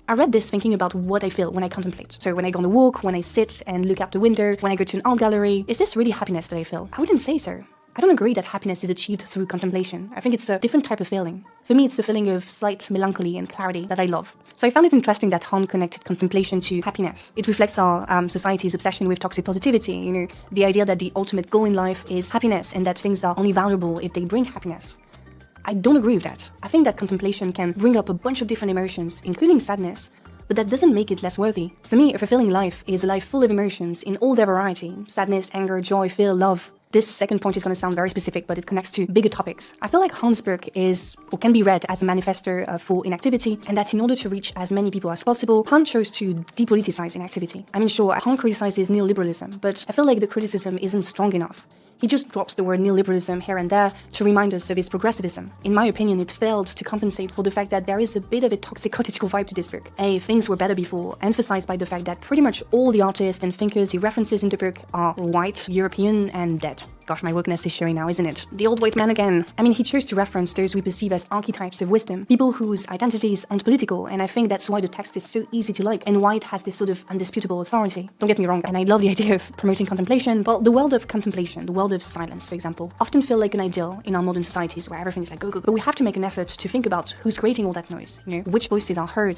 I read this thinking about what I feel when I contemplate. So when I go on a walk, when I sit and look out the window, when I go to an art gallery, is this really happiness that I feel? I wouldn't say so. I don't agree that happiness is achieved through contemplation. I think it's a different type of feeling. For me, it's a feeling of slight melancholy and clarity that I love. So I found it interesting that Han connected contemplation to happiness. It reflects our society's obsession with toxic positivity, the idea that the ultimate goal in life is happiness and that things are only valuable if they bring happiness. I don't agree with that. I think that contemplation can bring up a bunch of different emotions, including sadness, but that doesn't make it less worthy. For me, a fulfilling life is a life full of emotions in all their variety: sadness, anger, joy, fear, love. This second point is going to sound very specific, but it connects to bigger topics. I feel like Han's book is, or can be read as a manifesto for inactivity, and that in order to reach as many people as possible, Han chose to depoliticize inactivity. I mean, sure, Han criticizes neoliberalism, but I feel like the criticism isn't strong enough. He just drops the word neoliberalism here and there to remind us of his progressivism. In my opinion, it failed to compensate for the fact that there is a bit of a toxic cottagecore vibe to this book. Things were better before, emphasized by the fact that pretty much all the artists and thinkers he references in the book are white, European, and dead. Gosh, my wokeness is showing now, isn't it? The old white man again. I mean, he chose to reference those we perceive as archetypes of wisdom, people whose identities aren't political, and I think that's why the text is so easy to like, and why it has this sort of undisputable authority. Don't get me wrong, and I love the idea of promoting contemplation, but the world of contemplation, the world of silence, for example, often feel like an ideal in our modern societies where everything's like go, go, go. But we have to make an effort to think about who's creating all that noise, which voices are heard,